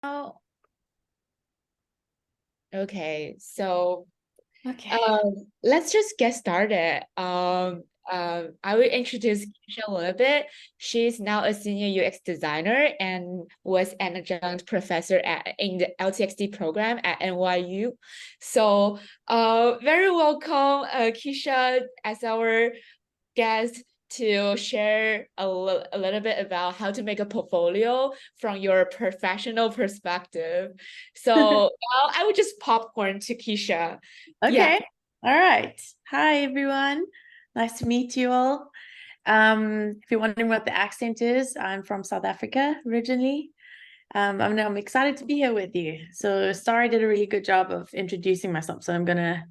Oh, okay. So, Okay. let's just get started. I will introduce Keisha a little bit. She's now a senior UX designer and was an adjunct professor in the LTXD program at NYU. So, very welcome, Keisha, as our guest to share a little bit about how to make a portfolio from your professional perspective. So I would just popcorn to Keisha. Yeah. Okay. All right. Hi, everyone. Nice to meet you all. If you're wondering what the accent is, I'm from South Africa originally. I'm excited to be here with you. So Starry did a really good job of introducing myself. So I'm gonna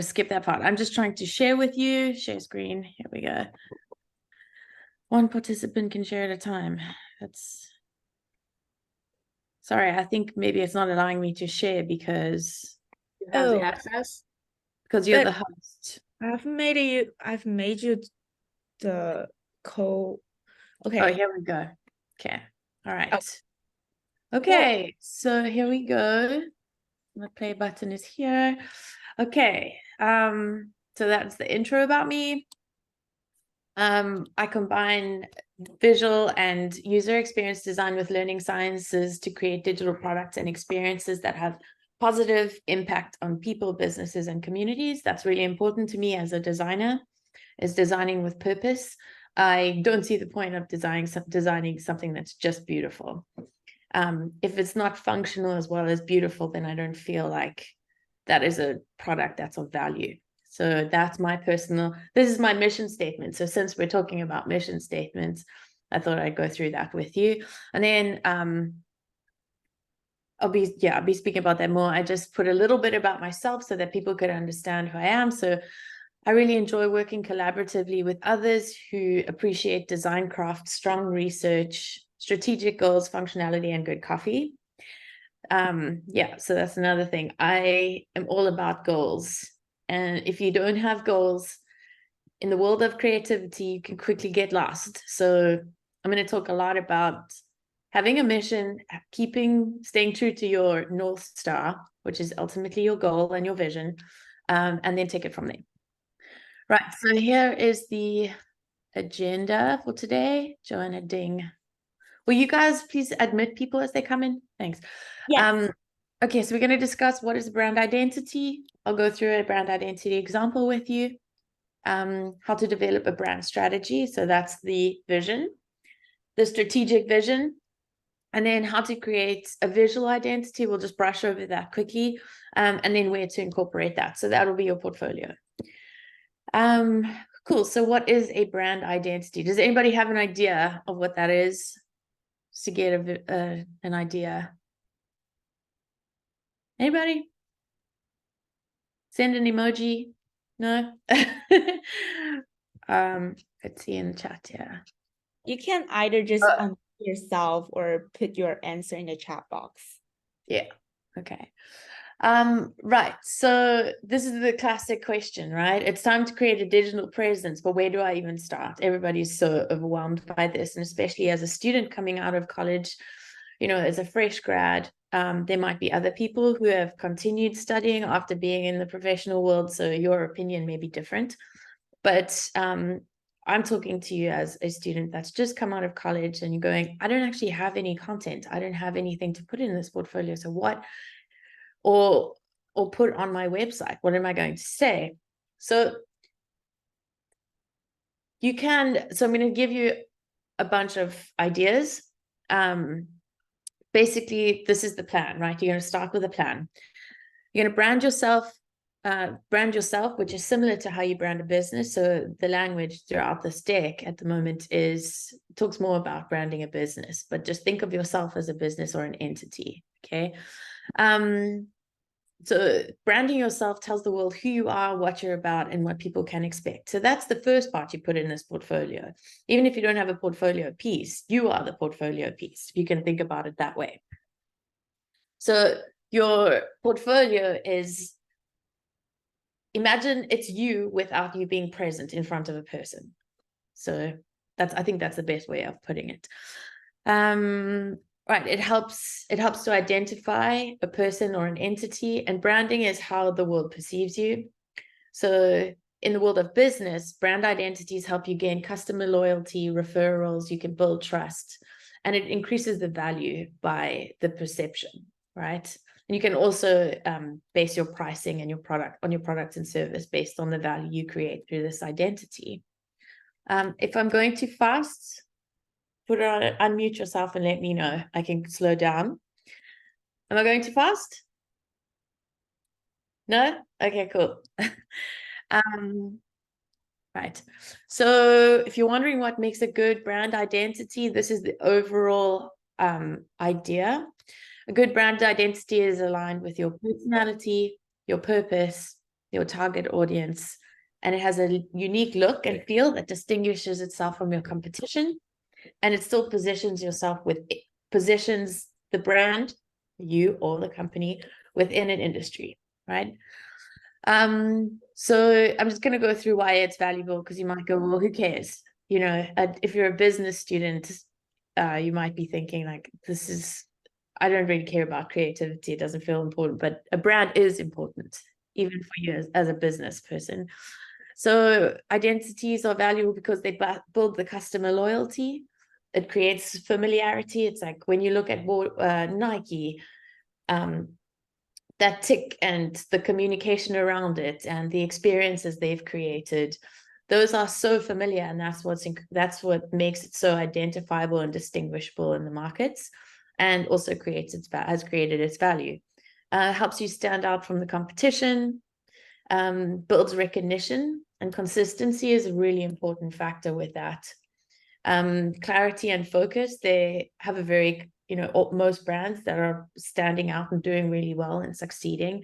skip that part. I'm just trying to share with you. Share screen. Here we go. One participant can share at a time. That's sorry, I think maybe it's not allowing me to share because you have the Oh, access because you're but the host. I've made you the co Oh, okay. here we go. Okay. All Oh, right. well, Okay. So here we go. The play button is here. Okay. So that's the intro about me. I combine visual and user experience design with learning sciences to create digital products and experiences that have positive impact on people, businesses, and communities. That's really important to me as a designer, is designing with purpose. I don't see the point of designing something that's just beautiful. If it's not functional as well as beautiful, then I don't feel like that is a product that's of value. So that's my this is my mission statement. So since we're talking about mission statements, I thought I'd go through that with you. And then I'll be speaking about that more. I just put a little bit about myself so that people could understand who I am. So I really enjoy working collaboratively with others who appreciate design craft, strong research, strategic goals, functionality, and good coffee. Yeah, so that's another thing. I am all about goals. And if you don't have goals in the world of creativity, you can quickly get lost. So I'm going to talk a lot about having a mission, staying true to your North Star, which is ultimately your goal and your vision, and then take it from there. Right, so here is the agenda for today. Joanna Ding. Will you guys please admit people as they come in? Thanks. yes. Okay, so we're going to discuss what is brand identity. I'll go through a brand identity example with you. How to develop a brand strategy. So that's the vision, the strategic vision, and then how to create a visual identity. We'll just brush over that quickly, and then where to incorporate that. So that'll be your portfolio. Cool. So what is a brand identity? Does anybody have an idea of what that is? Just to get an idea. Anybody? Send an emoji. No. Let's see in the chat. Yeah. You can either just yourself or put your answer in the chat box. Yeah. Okay. Right. So this is the classic question, right? It's time to create a digital presence, but where do I even start? Everybody's so overwhelmed by this, and especially as a student coming out of college, as a fresh grad, there might be other people who have continued studying after being in the professional world, so your opinion may be different. But I'm talking to you as a student that's just come out of college and you're going, I don't actually have any content. I don't have anything to put in this portfolio. So what, or put on my website? What am I going to say? So I'm going to give you a bunch of ideas. Basically, this is the plan, right? You're going to start with a plan. You're going to brand yourself, which is similar to how you brand a business. So the language throughout this deck at the moment talks more about branding a business, but just think of yourself as a business or an entity. Okay. So branding yourself tells the world who you are, what you're about, and what people can expect. So that's the first part you put in this portfolio. Even if you don't have a portfolio piece, you are the portfolio piece. You can think about it that way. So your portfolio is, imagine it's you without you being present in front of a person. So I think that's the best way of putting it. Right, it helps to identify a person or an entity, and branding is how the world perceives you. So in the world of business, brand identities help you gain customer loyalty, referrals, you can build trust, and it increases the value by the perception, right? And you can also base your pricing and your product and service based on the value you create through this identity. If I'm going too fast, put it on, unmute yourself and let me know. I can slow down. Am I going too fast? No? Okay, cool. Right. So if you're wondering what makes a good brand identity, this is the overall idea. A good brand identity is aligned with your personality, your purpose, your target audience, and it has a unique look and feel that distinguishes itself from your competition, and it still positions the brand, you or the company, within an industry, right? So I'm just going to go through why it's valuable, because you might go, well, who cares? You know, if you're a business student, you might be thinking like, I don't really care about creativity. It doesn't feel important, but a brand is important, even for you as a business person. So identities are valuable because they build the customer loyalty. It creates familiarity. It's like when you look at Nike, that tick and the communication around it and the experiences they've created, those are so familiar, and that's what makes it so identifiable and distinguishable in the markets, and also has created its value. Helps you stand out from the competition, builds recognition, and consistency is a really important factor with that. Clarity and focus, they have a very, most brands that are standing out and doing really well and succeeding,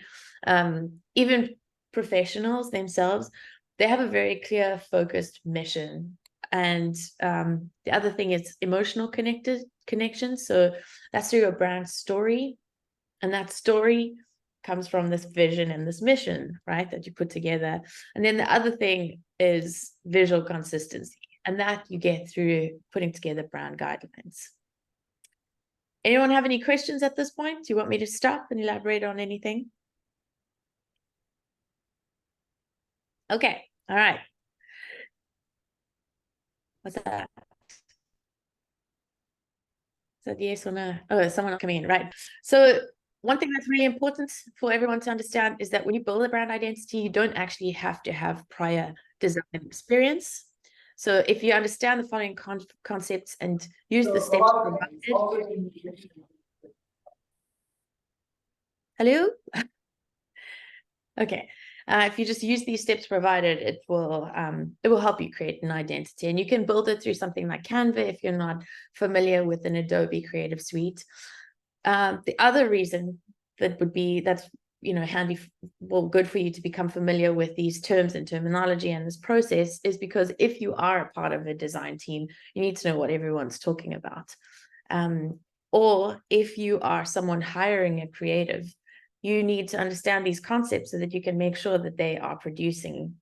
even professionals themselves, they have a very clear, focused mission. And the other thing is emotional connection. So that's through your brand story, and that story comes from this vision and this mission, right, that you put together. And then the other thing is visual consistency, and that you get through putting together brand guidelines. Anyone have any questions at this point? Do you want me to stop and elaborate on anything? Okay, all right. What's that? Is that yes or no? Oh, someone coming in, right? So one thing that's really important for everyone to understand is that when you build a brand identity, you don't actually have to have prior design experience. So if you understand the following concepts and use the steps provided. Hello? Okay. If you just use these steps provided, it will help you create an identity, and you can build it through something like Canva if you're not familiar with an Adobe Creative Suite. The other reason that's handy, good for you to become familiar with these terms and terminology and this process is because if you are a part of a design team, you need to know what everyone's talking about. Or if you are someone hiring a creative, you need to understand these concepts so that you can make sure that they are producing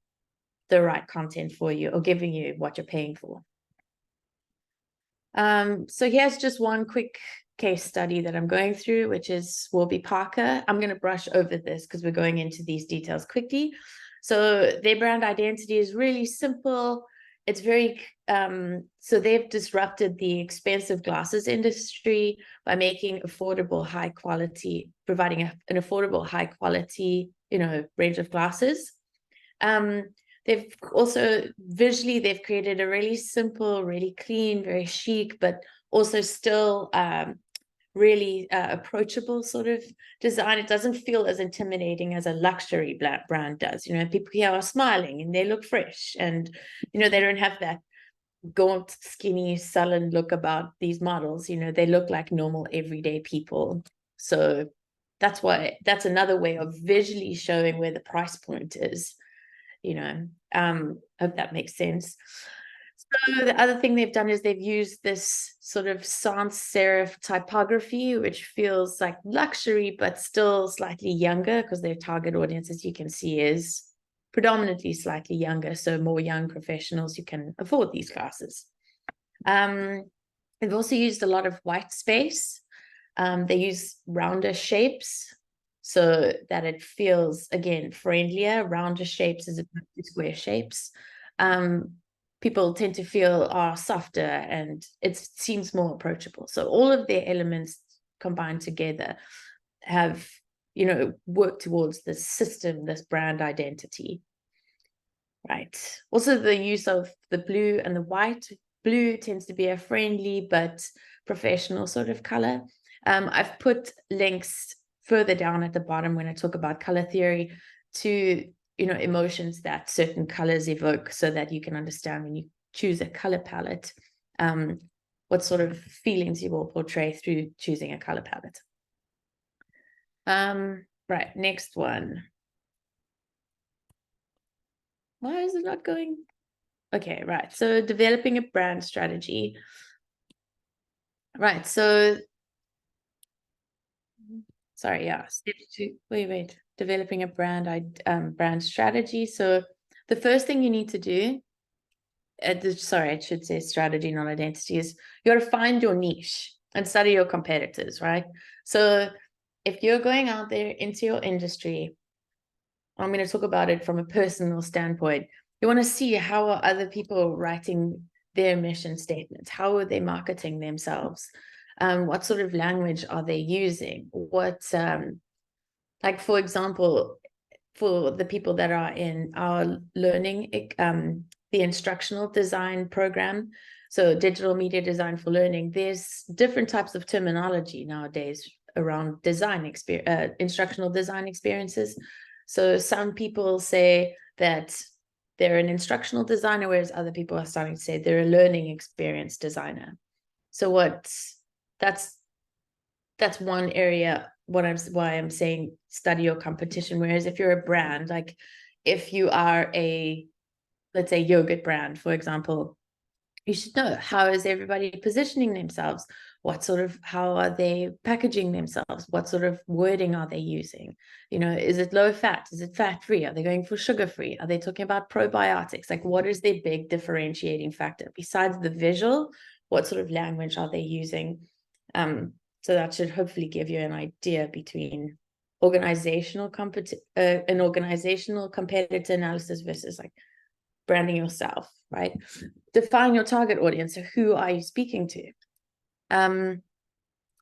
the right content for you or giving you what you're paying for. So here's just one quick case study that I'm going through, which is Warby Parker. I'm going to brush over this because we're going into these details quickly. So their brand identity is really simple. It's very, so they've disrupted the expensive glasses industry by making affordable, high quality, providing an affordable, high quality, range of glasses. They've also visually, they've created a really simple, really clean, very chic, but also still really approachable sort of design. It doesn't feel as intimidating as a luxury brand does. People here are smiling and they look fresh, and they don't have that gaunt, skinny, sullen look about these models. They look like normal, everyday people. So that's another way of visually showing where the price point is. Hope that makes sense. So the other thing they've done is they've used this sort of sans serif typography, which feels like luxury, but still slightly younger, because their target audience, as you can see, is predominantly slightly younger. So more young professionals who can afford these glasses. They've also used a lot of white space. They use rounder shapes so that it feels, again, friendlier. Rounder shapes as opposed to square shapes. People tend to feel are softer and it seems more approachable. So all of their elements combined together have, you know, worked towards this system, this brand identity. Right. Also, the use of the blue and the white. Blue tends to be a friendly but professional sort of color. I've put links further down at the bottom when I talk about color theory to, you know, emotions that certain colors evoke, so that you can understand when you choose a color palette, what sort of feelings you will portray through choosing a color palette. Right, next one. Why is it not going? Okay, right. So developing a brand strategy. Right. So, sorry, yeah. Step 2. Wait. Developing a brand strategy. So the first thing you need to do, sorry, I should say strategy, not identity, is you got to find your niche and study your competitors, right? So if you're going out there into your industry, I'm going to talk about it from a personal standpoint. You want to see how are other people writing their mission statements? How are they marketing themselves? What sort of language are they using? What, like, for example, for the people that are in our learning, the instructional design program, so digital media design for learning, there's different types of terminology nowadays around instructional design experiences. So some people say that they're an instructional designer, whereas other people are starting to say they're a learning experience designer. So that's one area why I'm saying study your competition. Whereas if you're a brand, like if you are let's say yogurt brand, for example, you should know, how is everybody positioning themselves? How are they packaging themselves? What sort of wording are they using? You know, is it low fat? Is it fat free? Are they going for sugar free? Are they talking about probiotics? Like, what is their big differentiating factor? Besides the visual, what sort of language are they using? So that should hopefully give you an idea between an organizational competitor analysis versus like branding yourself, right? Define your target audience. So who are you speaking to?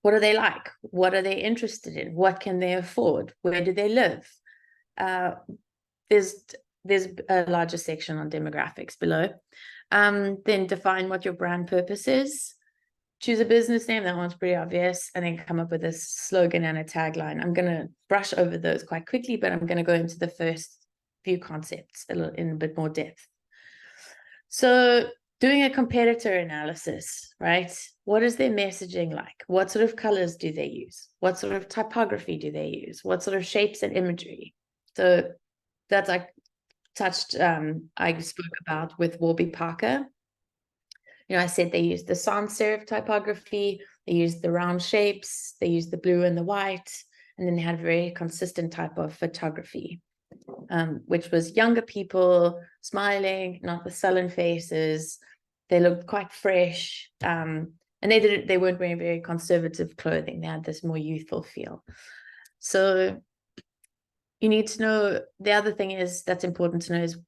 What are they like? What are they interested in? What can they afford? Where do they live? There's a larger section on demographics below. Then define what your brand purpose is. Choose a business name. That one's pretty obvious. And then come up with a slogan and a tagline. I'm going to brush over those quite quickly, but I'm going to go into the first few concepts in a bit more depth. So doing a competitor analysis, right? What is their messaging like? What sort of colors do they use? What sort of typography do they use? What sort of shapes and imagery? So that's I spoke about with Warby Parker. You know, I said they use the sans serif typography, they use the round shapes, they use the blue and the white, and then they had a very consistent type of photography, which was younger people smiling, not with sullen faces. They looked quite fresh, and they weren't wearing very conservative clothing. They had this more youthful feel. So you need to know, the other thing is that's important to know is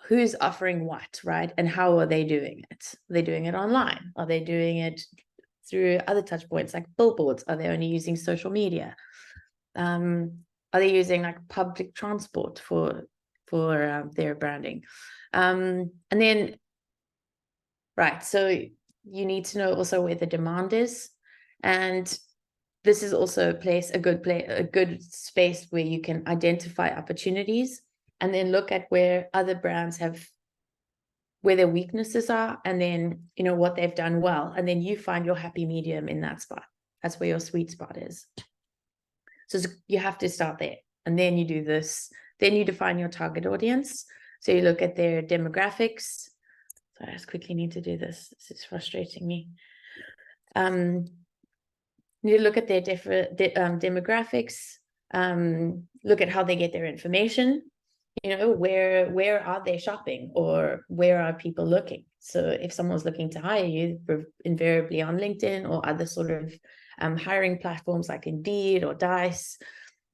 who's offering what, right? And how are they doing it? Are they doing it online? Are they doing it through other touch points like billboards? Are they only using social media? Are they using like public transport for their branding? And then, right, so you need to know also where the demand is. And this is also a good space where you can identify opportunities and then look at where other brands where their weaknesses are, and then, you know, what they've done well. And then you find your happy medium in that spot. That's where your sweet spot is. So you have to start there. And then you do this. Then you define your target audience. So you look at their demographics. So I just quickly need to do this. This is frustrating me. You look at their different demographics. Look at how they get their information. You know, where are they shopping, or where are people looking? So if someone's looking to hire you, invariably on LinkedIn or other sort of hiring platforms like Indeed or Dice,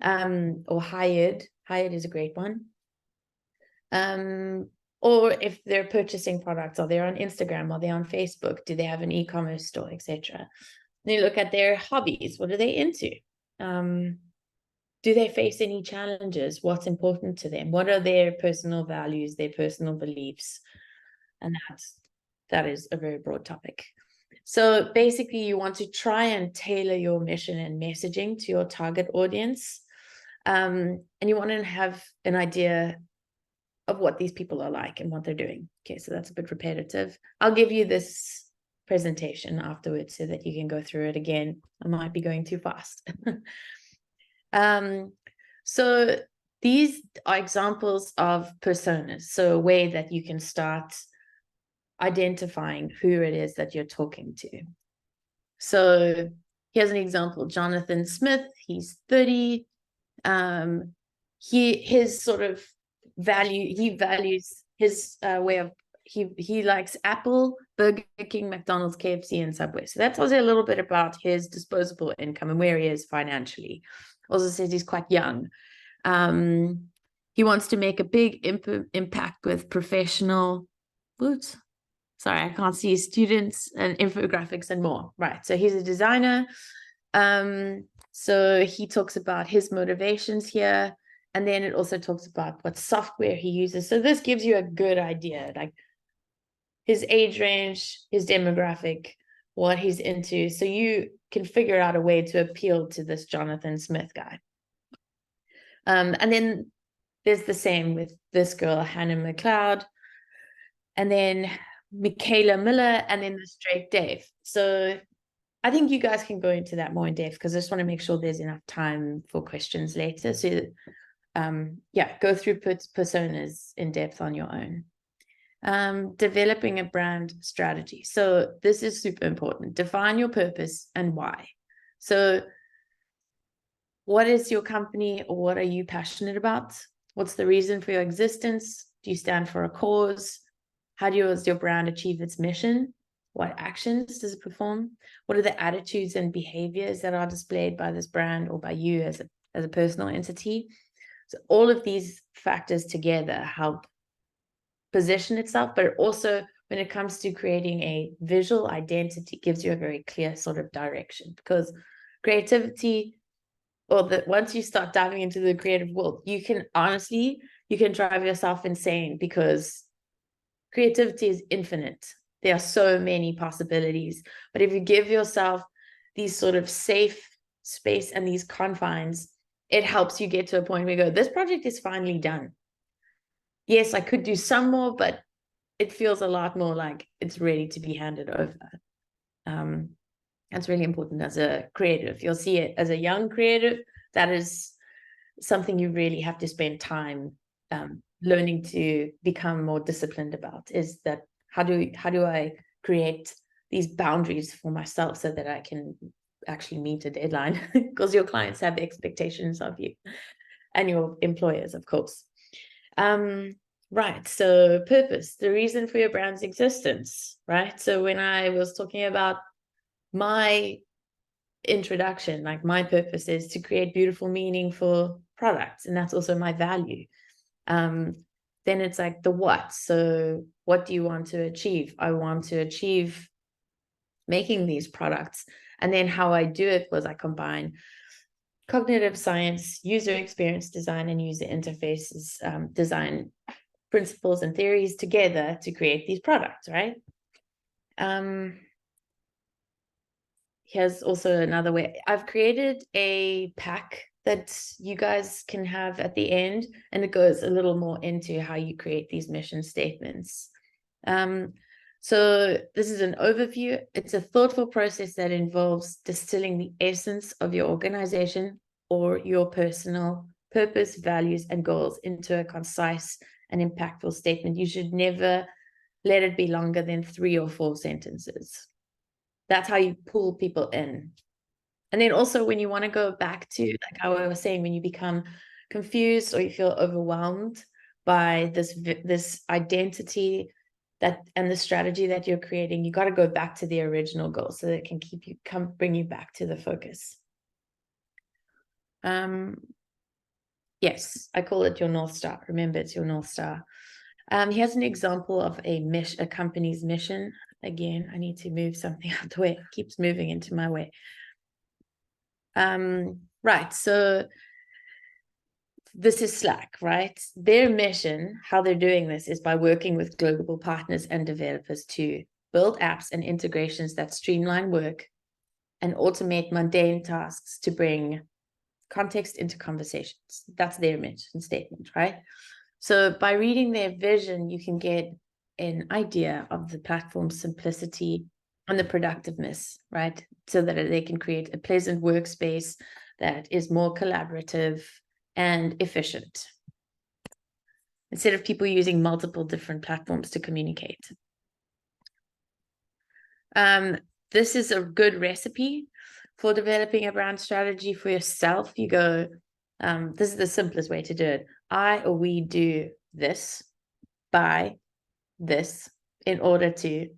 or Hired. Hired is a great one. Or if they're purchasing products, are they on Instagram? Are they on Facebook? Do they have an e-commerce store, etc.? They look at their hobbies. What are they into? Do they face any challenges? What's important to them? What are their personal values, their personal beliefs? And that is a very broad topic. So basically, you want to try and tailor your mission and messaging to your target audience. And you want to have an idea of what these people are like and what they're doing. Okay, so that's a bit repetitive. I'll give you this presentation afterwards so that you can go through it again. I might be going too fast. So these are examples of personas. So a way that you can start identifying who it is that you're talking to. So here's an example. Jonathan Smith, he's 30. His sort of value, he values his way of, he likes Apple, Burger King, McDonald's, KFC, and Subway. So that tells you a little bit about his disposable income and where he is financially. Also says he's quite young. He wants to make a big impact with professional, sorry, I can't see, students and infographics and more. Right, so he's a designer. So he talks about his motivations here. And then it also talks about what software he uses. So this gives you a good idea, like his age range, his demographic, what he's into. So you can figure out a way to appeal to this Jonathan Smith guy. And then there's the same with this girl, Hannah McLeod, and then Michaela Miller, and then this Drake Dave. So I think you guys can go into that more in depth because I just want to make sure there's enough time for questions later. So yeah, go through personas in depth on your own. Developing a brand strategy. So this is super important. Define your purpose and why. So what is your company, or what are you passionate about? What's the reason for your existence? Do you stand for a cause? How does your brand achieve its mission? What actions does it perform? What are the attitudes and behaviors that are displayed by this brand or by you as a personal entity? So all of these factors together help position itself, but also when it comes to creating a visual identity, gives you a very clear sort of direction, because creativity, or once you start diving into the creative world, you can drive yourself insane because creativity is infinite. There are so many possibilities, but if you give yourself these sort of safe space and these confines, it helps you get to a point where you go, this project is finally done. Yes, I could do some more, but it feels a lot more like it's ready to be handed over. That's really important as a creative. You'll see it as a young creative. That is something you really have to spend time learning to become more disciplined about, is that how do I create these boundaries for myself so that I can actually meet a deadline, because your clients have expectations of you and your employers, of course. Right, so purpose, the reason for your brand's existence, right? So when I was talking about my introduction, like my purpose is to create beautiful, meaningful products, and that's also my value. Then it's like the what. So what do you want to achieve? I want to achieve making these products. And then how I do it was I combine cognitive science, user experience design, and user interfaces design principles and theories together to create these products, right? Here's also another way. I've created a pack that you guys can have at the end, and it goes a little more into how you create these mission statements. So this is an overview. It's a thoughtful process that involves distilling the essence of your organization or your personal purpose, values, and goals into a concise and impactful statement. You should never let it be longer than 3 or 4 sentences. That's how you pull people in. And then also when you want to go back to, like how I was saying, when you become confused or you feel overwhelmed by this identity, and the strategy that you're creating, you got to go back to the original goal so that it can bring you back to the focus. Yes, I call it your North Star. Remember, it's your North Star. Here's an example of a company's mission. Again, I need to move something out the way. It keeps moving into my way. Right, so this is Slack, right? Their mission, how they're doing this, is by working with global partners and developers to build apps and integrations that streamline work and automate mundane tasks to bring context into conversations. That's their mission statement, right? So by reading their vision, you can get an idea of the platform's simplicity and the productiveness, right? So that they can create a pleasant workspace that is more collaborative and efficient, instead of people using multiple different platforms to communicate. This is a good recipe for developing a brand strategy for yourself. You go, this is the simplest way to do it. I or we do this by this in order to.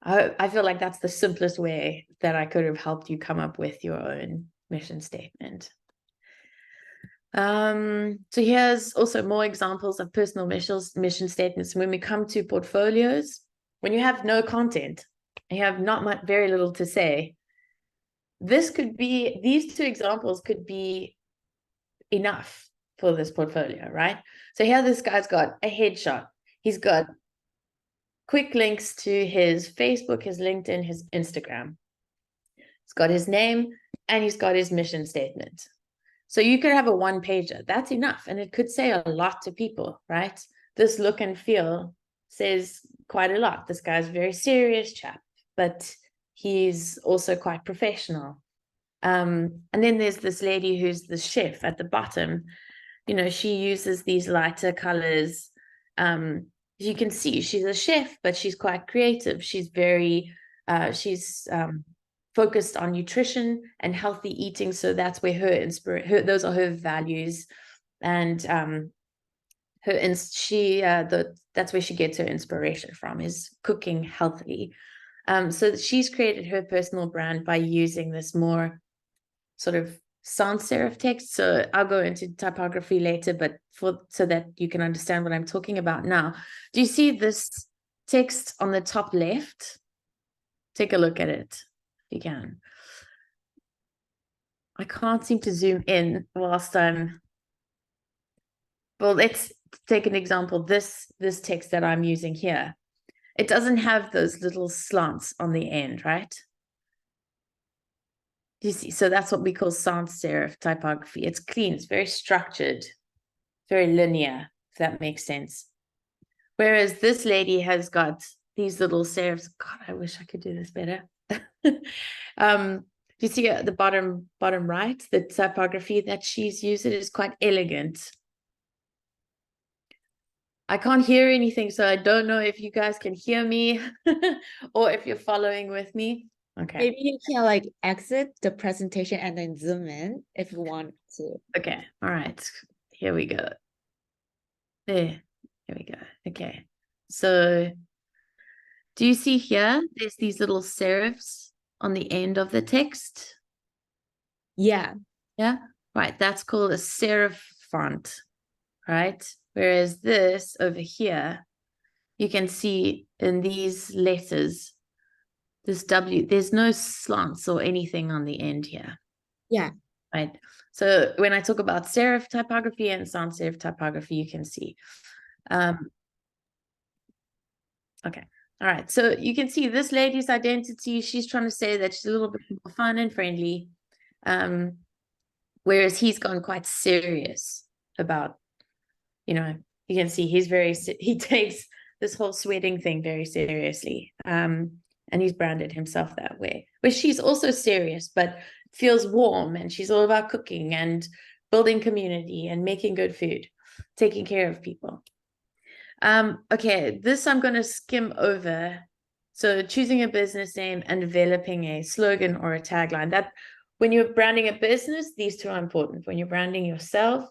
I feel like that's the simplest way that I could have helped you come up with your own mission statement. So here's also more examples of personal mission statements. When we come to portfolios, when you have no content, you have very little to say, these two examples could be enough for this portfolio, right? So here this guy's got a headshot. He's got quick links to his Facebook, his LinkedIn, his Instagram. He's got his name and he's got his mission statement. So you could have a one-pager. That's enough. And it could say a lot to people, right? This look and feel says quite a lot. This guy's a very serious chap, but he's also quite professional. And then there's this lady who's the chef at the bottom. You know, she uses these lighter colors. You can see she's a chef, but she's quite creative. She's very, focused on nutrition and healthy eating. So that's where those are her values. And that's where she gets her inspiration from, is cooking healthily. So she's created her personal brand by using this more sort of sans serif text. So I'll go into typography later, but so that you can understand what I'm talking about now. Do you see this text on the top left? Take a look at it if you can. I can't seem to zoom in whilst I'm. Well, let's take an example. This text that I'm using here, it doesn't have those little slants on the end, right? Do you see? So that's what we call sans serif typography. It's clean, it's very structured, very linear, if that makes sense. Whereas this lady has got these little serifs. God, I wish I could do this better. Do you see at the bottom right, the typography that she's used? It is quite elegant. I can't hear anything, so I don't know if you guys can hear me or if you're following with me. Okay. Maybe you can like exit the presentation and then zoom in if you want to. Okay. All right. Here we go. There. Here we go. Okay. So do you see here? There's these little serifs on the end of the text. Yeah. Yeah. Right. That's called a serif font. Right. Whereas this over here, you can see in these letters, this W, there's no slants or anything on the end here. Yeah. Right. So when I talk about serif typography and sans serif typography, you can see. Okay. All right. So you can see this lady's identity. She's trying to say that she's a little bit more fun and friendly. Whereas he's gone quite serious about, you know, you can see he takes this whole sweating thing very seriously. And he's branded himself that way. But she's also serious, but feels warm, and she's all about cooking and building community and making good food, taking care of people. Okay, this I'm going to skim over. So choosing a business name and developing a slogan or a tagline. That when you're branding a business, these two are important. When you're branding yourself,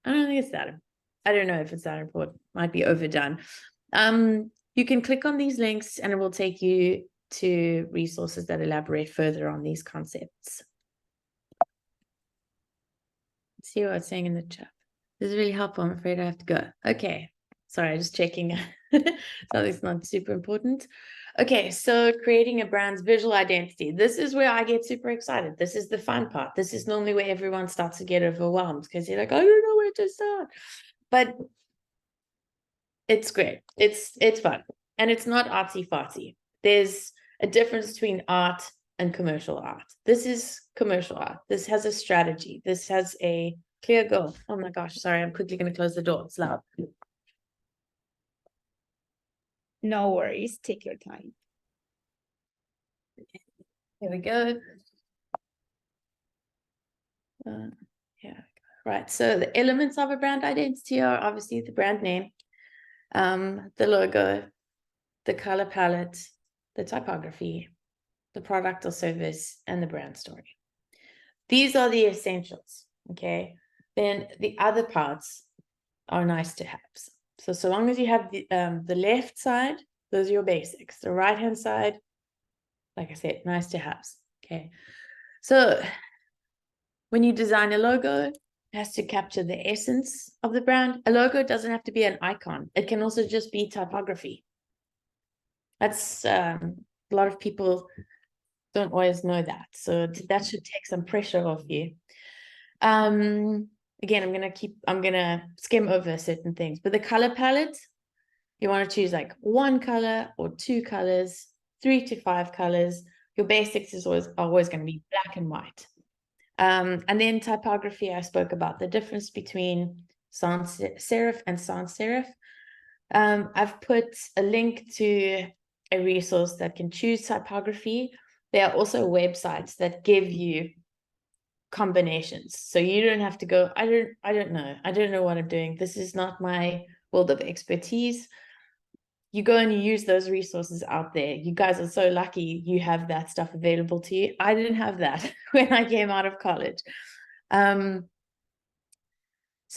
I don't think it's that. I don't know if it's that important, might be overdone. You can click on these links and it will take you to resources that elaborate further on these concepts. Let's see what it's saying in the chat. This is really helpful. I'm afraid I have to go. Okay. Sorry, just checking. Something's not super important. Okay, so creating a brand's visual identity. This is where I get super excited. This is the fun part. This is normally where everyone starts to get overwhelmed because you're like, I don't know where to start. But it's great. It's fun. And it's not artsy fartsy. There's a difference between art and commercial art. This is commercial art. This has a strategy. This has a clear goal. Oh my gosh, sorry, I'm quickly going to close the door. It's loud. No worries. Take your time. Here we go. Yeah, right. So the elements of a brand identity are obviously the brand name, the logo, the color palette, the typography, the product or service, and the brand story. These are the essentials, okay? Then the other parts are nice to have. So long as you have the left side, those are your basics. The right-hand side, like I said, nice to have, okay? So when you design a logo, it has to capture the essence of the brand. A logo doesn't have to be an icon. It can also just be typography. That's a lot of people don't always know that. So that should take some pressure off you. Again, I'm gonna skim over certain things, but the color palette, you want to choose like one color or two colors, 3 to 5 colors. Your basics is always going to be black and white. And then typography, I spoke about the difference between sans serif and sans serif. I've put a link to a resource that can choose typography. There are also websites that give you combinations, so you don't have to go, I don't know what I'm doing. This is not my world of expertise. You go and you use those resources out there. You guys are so lucky you have that stuff available to you. I didn't have that when I came out of college. So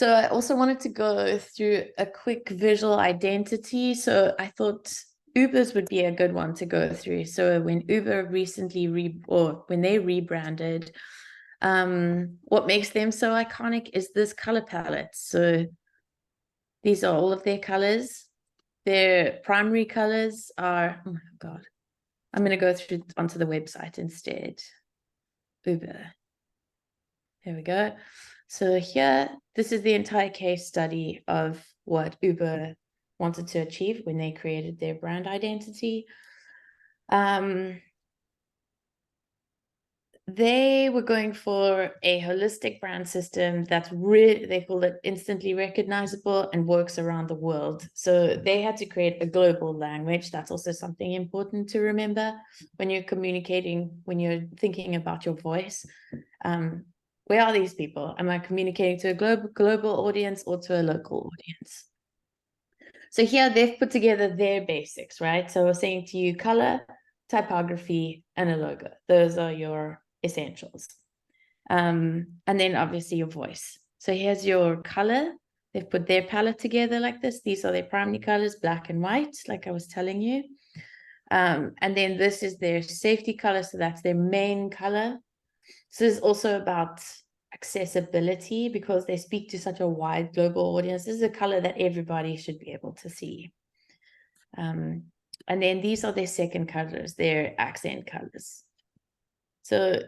I also wanted to go through a quick visual identity. So I thought Uber's would be a good one to go through. So when Uber recently when they rebranded, what makes them so iconic is this color palette. So these are all of their colors. Their primary colors are, oh my God, I'm going to go through onto the website instead. Uber. There we go. So here, this is the entire case study of what Uber wanted to achieve when they created their brand identity. They were going for a holistic brand system that's really, they call it instantly recognizable and works around the world. So they had to create a global language. That's also something important to remember when you're communicating, when you're thinking about your voice. Where are these people? Am I communicating to a global audience or to a local audience? So here they've put together their basics, right? So we're saying to you, color, typography, and a logo. Those are your essentials. And then obviously your voice. So here's your color. They've put their palette together like this. These are their primary colors, black and white, like I was telling you. And then this is their safety color. So that's their main color. So this is also about accessibility because they speak to such a wide global audience. This is a color that everybody should be able to see. And then these are their second colors, their accent colors. So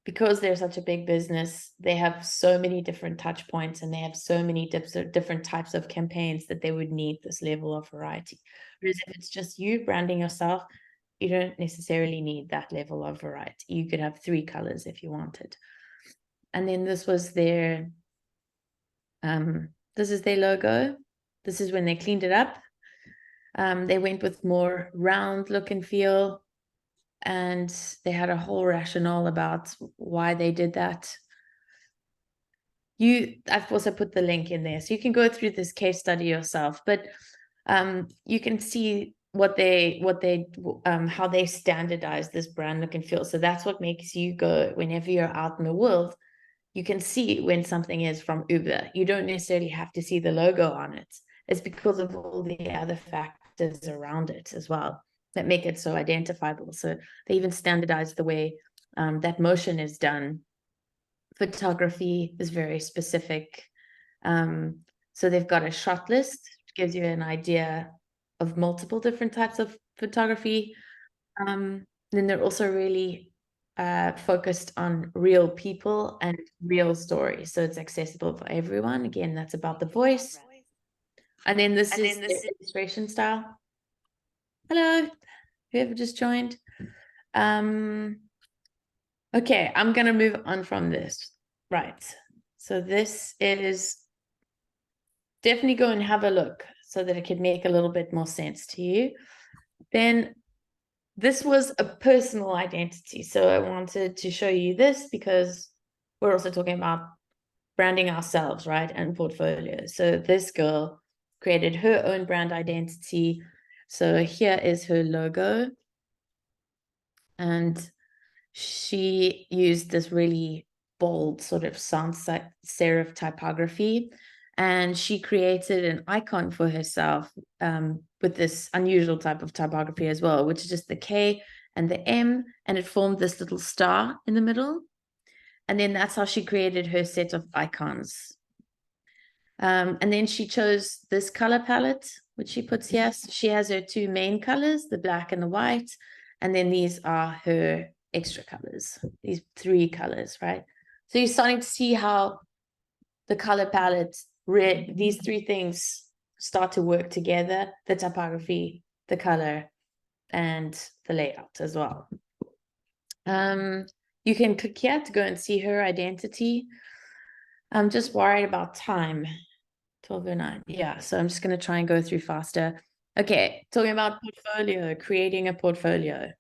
because they're such a big business, they have so many different touch points and they have so many different types of campaigns that they would need this level of variety. Whereas if it's just you branding yourself, you don't necessarily need that level of variety. You could have 3 colors if you wanted. And then this was their, this is their logo. This is when they cleaned it up. They went with more round look and feel. And they had a whole rationale about why they did that. I've also put the link in there, so you can go through this case study yourself. But you can see how they standardize this brand look and feel. So that's what makes you go whenever you're out in the world. you can see when something is from Uber. You don't necessarily have to see the logo on it. It's because of all the other factors around it as well that make it so identifiable. So they even standardize the way that motion is done. Photography is very specific. So they've got a shot list, which gives you an idea of multiple different types of photography. Then they're also really focused on real people and real stories. So it's accessible for everyone. Again, that's about the voice. And then this is the illustration style. Hello, whoever just joined. Okay, I'm going to move on from this. Right. So this is, definitely go and have a look so that it could make a little bit more sense to you. Then this was a personal identity. So I wanted to show you this because we're also talking about branding ourselves, right? And portfolios. So this girl created her own brand identity. So here is her logo. And she used this really bold sort of sans serif typography. And she created an icon for herself with this unusual type of typography as well, which is just the K and the M, and it formed this little star in the middle. And then that's how she created her set of icons. And then she chose this color palette, which she puts here. So she has her two main colors, the black and the white. And then these are her extra colors, these three colors, right? So you're starting to see how the color palette, these three things start to work together, the typography, the color, and the layout as well. You can click here to go and see her identity. I'm just worried about time. 12:09. Yeah, so I'm just going to try and go through faster. Okay, talking about portfolio, creating a portfolio.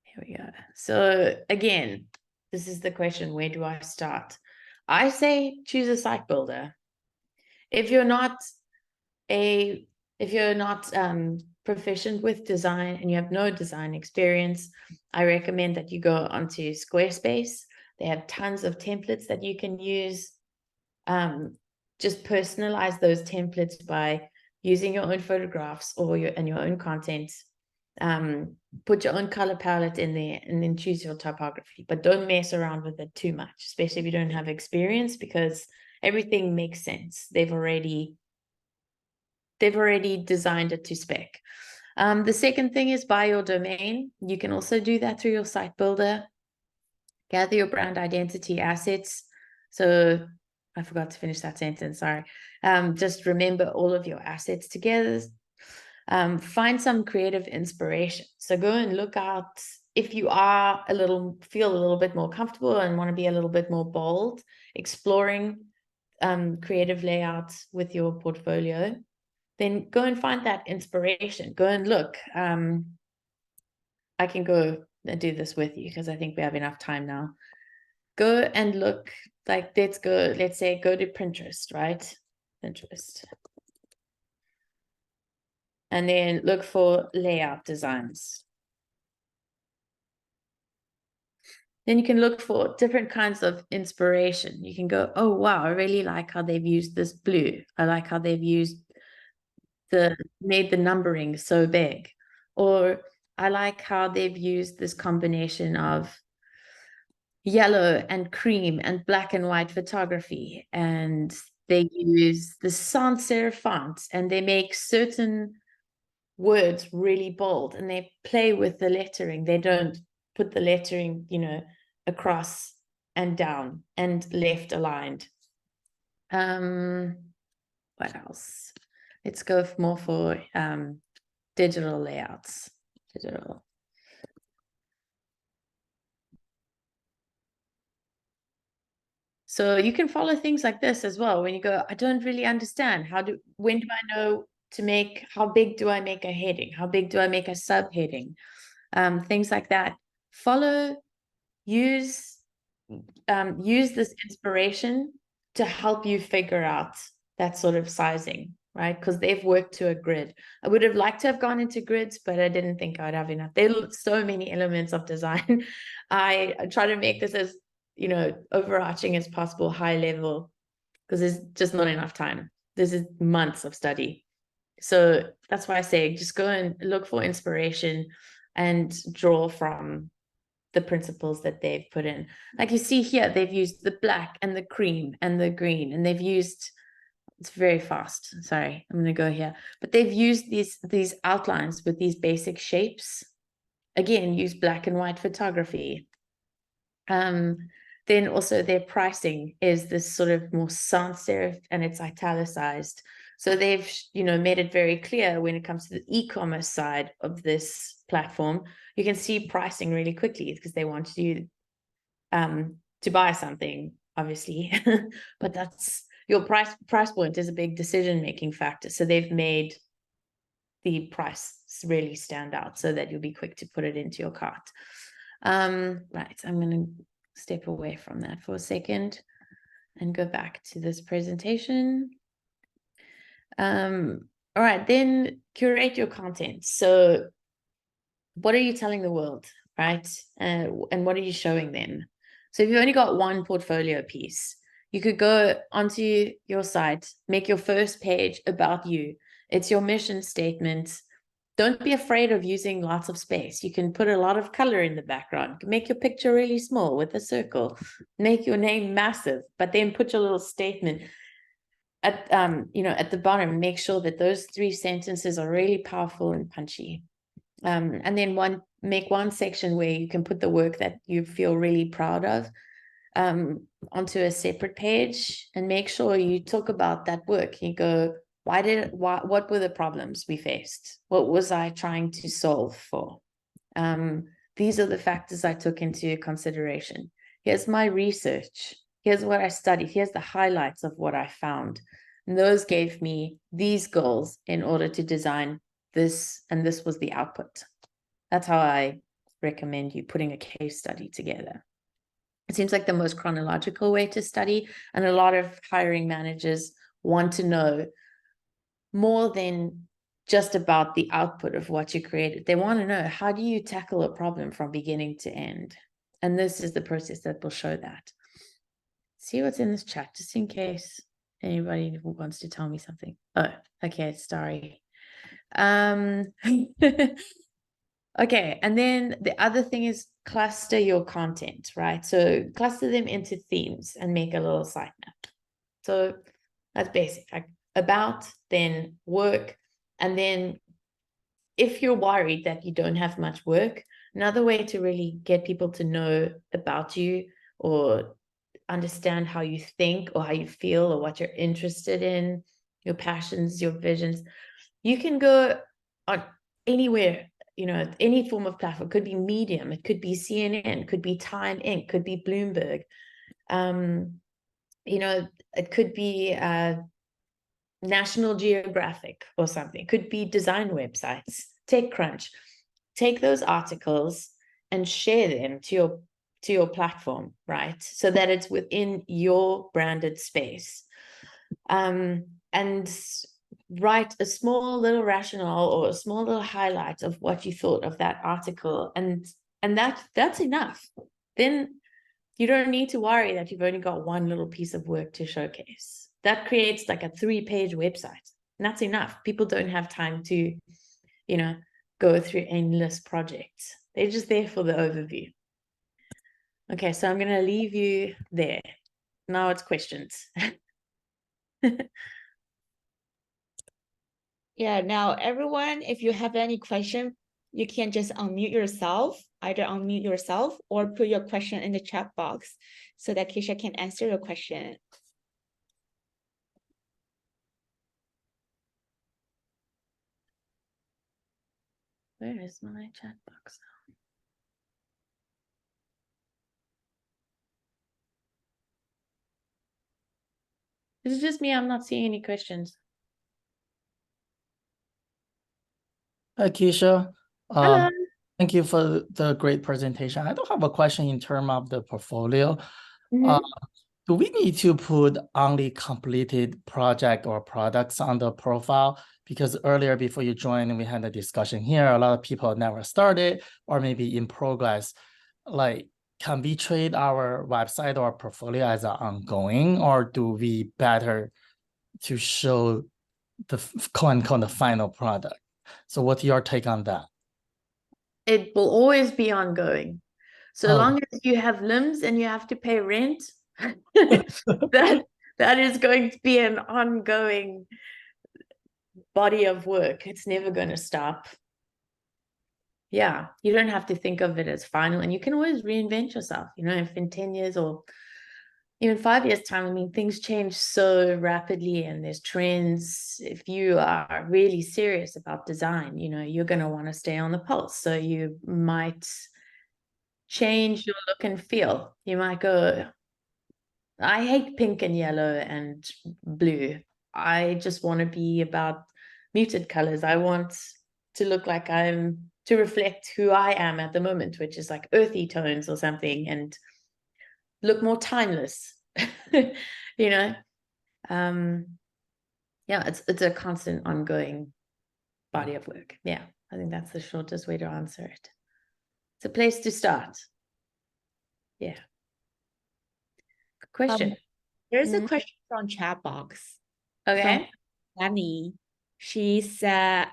Here we go. So again, this is the question, where do I start? I say choose a site builder. If you're not proficient with design and you have no design experience, I recommend that you go onto Squarespace. They have tons of templates that you can use. Just personalize those templates by using your own photographs or your own content. Put your own color palette in there and then choose your typography, but don't mess around with it too much, especially if you don't have experience, because everything makes sense. They've already designed it to spec. The second thing is buy your domain. You can also do that through your site builder. Gather your brand identity assets. So I forgot to finish that sentence, sorry. Just remember all of your assets together. Find some creative inspiration. So go and look out, if you are feel a little bit more comfortable and want to be a little bit more bold, exploring creative layouts with your portfolio, then go and find that inspiration. Go and look. I can go and do this with you because I think we have enough time now. Go and look, like let's say go to Pinterest, right? Pinterest. And then look for layout designs. Then you can look for different kinds of inspiration. You can go, oh, wow, I really like how they've used this blue. I like how they've made the numbering so big. Or I like how they've used this combination of yellow and cream and black and white photography. And they use the sans serif font, and they make certain words really bold, and they play with the lettering. They don't put the lettering, across and down and left aligned. What else? Let's go more for digital layouts. Digital. So you can follow things like this as well. When you go, I don't really understand. When do I know how big do I make a heading? How big do I make a subheading? Things like that. Use this inspiration to help you figure out that sort of sizing, right? Because they've worked to a grid. I would have liked to have gone into grids, but I didn't think I'd have enough. There are so many elements of design. I try to make this as you know, overarching as possible, high level, because there's just not enough time. This is months of study. So that's why I say just go and look for inspiration and draw from the principles that they've put in. Like you see here, they've used the black and the cream and the green, and they've used, it's very fast. Sorry, I'm going to go here. But they've used these outlines with these basic shapes. Again, use black and white photography. Then also their pricing is this sort of more sans serif, and it's italicized. So they've, you know, made it very clear when it comes to the e-commerce side of this platform, you can see pricing really quickly because they want you to buy something, obviously. But that's your price point is a big decision-making factor. So they've made the price really stand out so that you'll be quick to put it into your cart. Right, I'm going to step away from that for a second and go back to this presentation. All right, then curate your content. So what are you telling the world, right? And what are you showing them? So if you've only got one portfolio piece, you could go onto your site, make your first page about you. It's your mission statement. Don't be afraid of using lots of space. You can put a lot of color in the background. Make your picture really small with a circle. Make your name massive, but then put your little statement at at the bottom. Make sure that those 3 sentences are really powerful and punchy. And then make one section where you can put the work that you feel really proud of onto a separate page, and make sure you talk about that work. You go, what were the problems we faced? What was I trying to solve for? These are the factors I took into consideration. Here's my research. Here's what I studied. Here's the highlights of what I found. And those gave me these goals in order to design this, and this was the output. That's how I recommend you putting a case study together. It seems like the most chronological way to study, and a lot of hiring managers want to know more than just about the output of what you created. They want to know, how do you tackle a problem from beginning to end? And this is the process that will show that. See what's in this chat, just in case anybody wants to tell me something. Oh, okay, sorry. Okay, and then the other thing is cluster your content, right? So cluster them into themes and make a little sitemap. So that's basic, like about, then work. And then if you're worried that you don't have much work, another way to really get people to know about you or understand how you think or how you feel or what you're interested in, your passions, your visions, you can go on anywhere, any form of platform. It could be Medium, it could be CNN, could be Time Inc., could be Bloomberg. It could be National Geographic or something. It could be design websites, TechCrunch. Take those articles and share them to your platform, right? So that it's within your branded space. And write a small little rationale or a small little highlight of what you thought of that article, and that's enough. Then you don't need to worry that you've only got one little piece of work to showcase. That creates like a 3-page website, and that's enough. People don't have time to go through endless projects. They're just there for the overview. Okay, so I'm going to leave you there. Now it's questions. Yeah, now everyone, if you have any question, you can just unmute yourself, either unmute yourself or put your question in the chat box so that Keisha can answer your question. Where is my chat box now? Is it just me? I'm not seeing any questions. Hi, Keisha. Hello. Thank you for the great presentation. I do have a question in terms of the portfolio. Mhm. Do we need to put only completed project or products on the profile? Because earlier before you joined, we had a discussion here. A lot of people never started or maybe in progress. Like, can we treat our website or portfolio as an ongoing, or do we better to show the quote unquote the final product? So what's your take on that? It will always be ongoing. So long as you have limbs and you have to pay rent, that is going to be an ongoing body of work. It's never going to stop. Yeah, you don't have to think of it as final, and you can always reinvent yourself. You know, if in 10 years or even 5 years time, I mean, things change so rapidly and there's trends. If you are really serious about design, you know, you're going to want to stay on the pulse. So you might change your look and feel. You might go, I hate pink and yellow and blue. I just want to be about muted colors. I want to look like to reflect who I am at the moment, which is like earthy tones or something, and look more timeless. You know, yeah, it's a constant ongoing body of work. Yeah, I think that's the shortest way to answer it. It's a place to start. Yeah. Good question. There's a question from chat box. Okay. Annie, she said,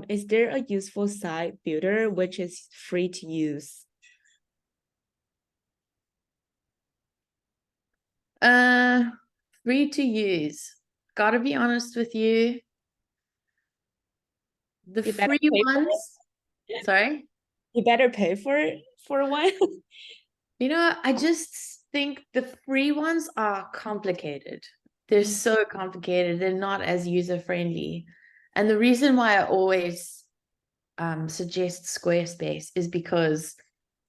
is there a useful site builder which is free to use? Free to use. Gotta be honest with you. The free ones. Sorry? You better pay for one. You know, I just think the free ones are complicated. They're so complicated. They're not as user-friendly. And the reason why I always suggest Squarespace is because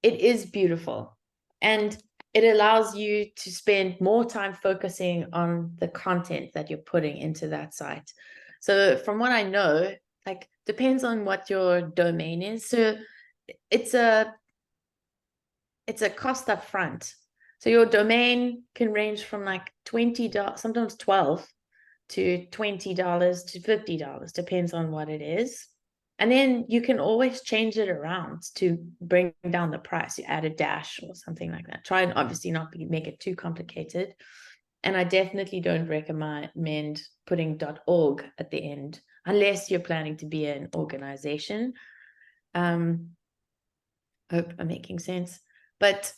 it is beautiful and it allows you to spend more time focusing on the content that you're putting into that site. So from what I know, like, depends on what your domain is. So it's a cost up front. So your domain can range from like $20, sometimes $12 to $20 to $50, depends on what it is. And then you can always change it around to bring down the price. You add a dash or something like that. Try and obviously not make it too complicated. And I definitely don't recommend putting .org at the end unless you're planning to be an organization. Hope I'm making sense. But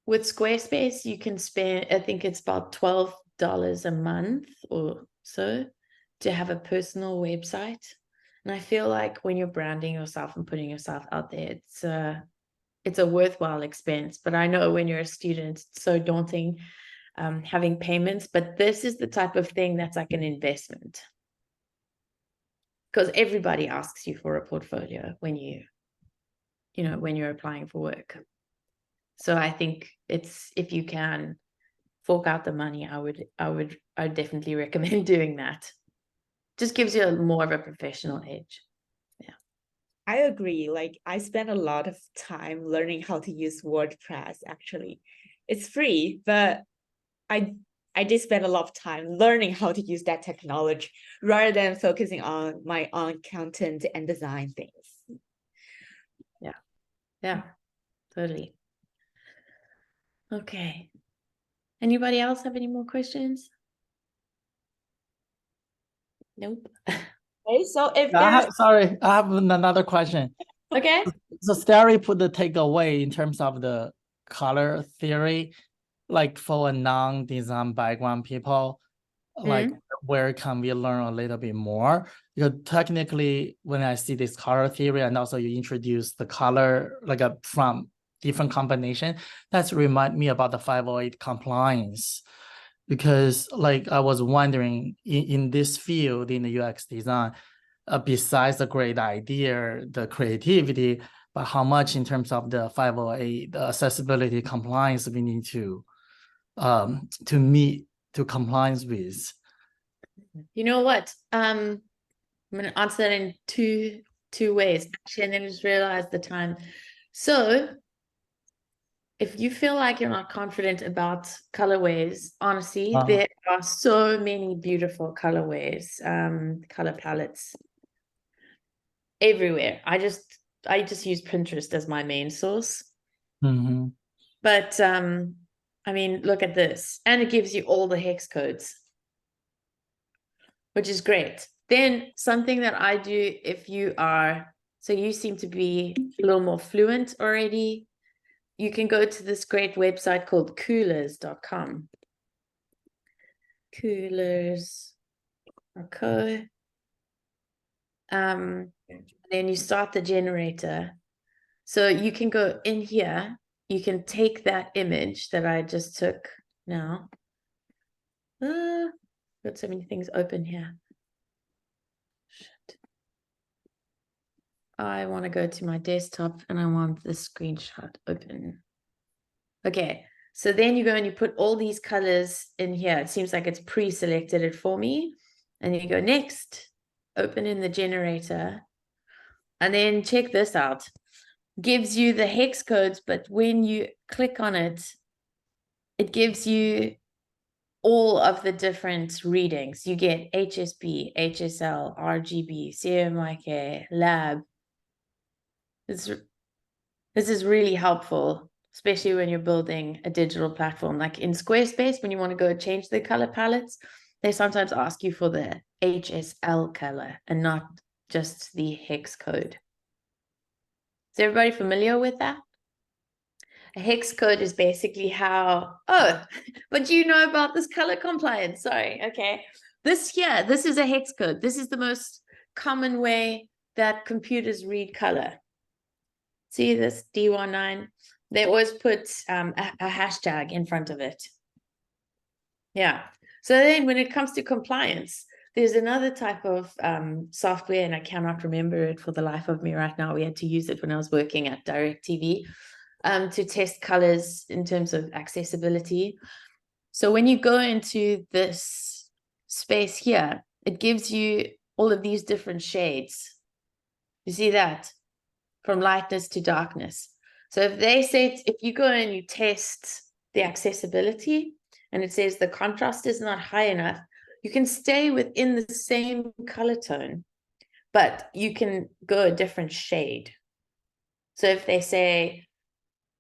with Squarespace, you can spend, I think it's about $12 a month or so to have a personal website. And I feel like when you're branding yourself and putting yourself out there, it's a worthwhile expense. But I know when you're a student, it's so daunting having payments. But this is the type of thing that's like an investment, because everybody asks you for a portfolio when when you're applying for work. So I think if you can fork out the money, I would definitely recommend doing that. Just gives you more of a professional edge. Yeah, I agree. Like, I spent a lot of time learning how to use WordPress. Actually, it's free, but I did spend a lot of time learning how to use that technology rather than focusing on my own content and design things. Yeah, totally. Okay. Anybody else have any more questions? Nope. Okay, so if Sorry, I have another question. Okay. So Starry put the takeaway in terms of the color theory, like for a non-design background people, like where can we learn a little bit more? Because technically, when I see this color theory and also you introduce the color like from different combination, that's remind me about the 508 compliance. Because like I was wondering in this field in the UX design, besides the great idea, the creativity, but how much in terms of the 508, the accessibility compliance we need to meet to compliance with. You know what? I'm gonna answer that in two ways. Actually, and then I just realized the time. So if you feel like you're not confident about colorways, honestly, there are so many beautiful colorways, color palettes everywhere. I just use Pinterest as my main source. But I mean, look at this. And it gives you all the hex codes, which is great. Then something that I do, if you are, so you seem to be a little more fluent already, you can go to this great website called coolers.com. Coolers.co. Then you start the generator. So you can go in here, you can take that image that I just took now. Got so many things open here. Shit. I want to go to my desktop and I want the screenshot open. Okay, so then you go and you put all these colors in here. It seems like it's pre-selected it for me. And you go next, open in the generator. And then check this out. Gives you the hex codes, but when you click on it, it gives you all of the different readings. You get HSB, HSL, RGB, CMYK, lab. This is really helpful, especially when you're building a digital platform. Like in Squarespace, when you want to go change the color palettes, they sometimes ask you for the HSL color and not just the hex code. Is everybody familiar with that? A hex code is basically how, oh, but you know about this color compliance. Sorry, okay. This is a hex code. This is the most common way that computers read color. See this D19? They always put a hashtag in front of it. Yeah. So then when it comes to compliance, there's another type of software, and I cannot remember it for the life of me right now. We had to use it when I was working at DirecTV to test colors in terms of accessibility. So when you go into this space here, it gives you all of these different shades. You see that? From lightness to darkness. So if they say, if you go and you test the accessibility and it says the contrast is not high enough, you can stay within the same color tone, but you can go a different shade. So if they say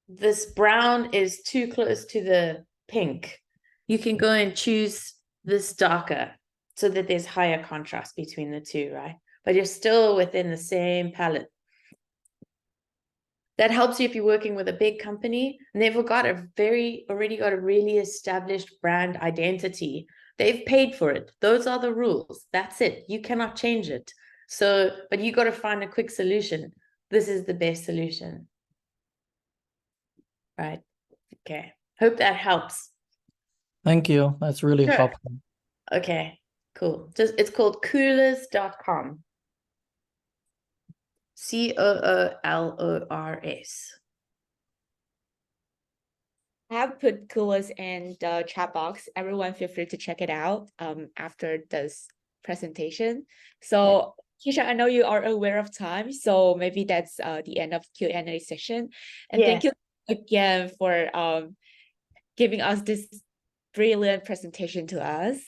this brown is too close to the pink, you can go and choose this darker so that there's higher contrast between the two, right? But you're still within the same palette. That helps you if you're working with a big company and they've already got a really established brand identity. They've paid for it. Those are the rules. That's it. You cannot change it. So, but you got to find a quick solution. This is the best solution. Right. Okay. Hope that helps. Thank you. That's really Sure. helpful. Okay, cool. It's called coolers.com. COOLORS. I have put coolers in the chat box. Everyone feel free to check it out after this presentation. So Keisha, I know you are aware of time, so maybe that's the end of Q&A session. And thank you again for giving us this brilliant presentation to us.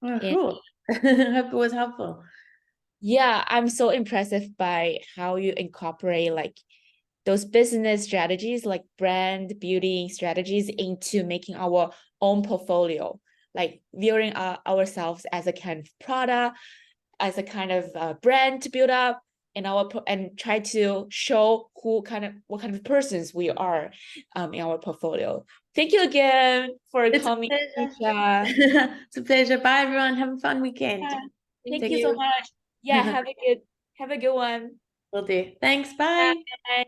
Oh, cool. I hope it was helpful. Yeah, I'm so impressed by how you incorporate like those business strategies, like brand building strategies, into making our own portfolio, like viewing ourselves as a kind of product, as a kind of brand to build up, and try to show what kind of persons we are in our portfolio. Thank you again for coming, Keisha. It's a pleasure. Bye, everyone. Have a fun weekend. Yeah. Thank you so much. Yeah, have a good one. Will do. Thanks. Bye. Bye.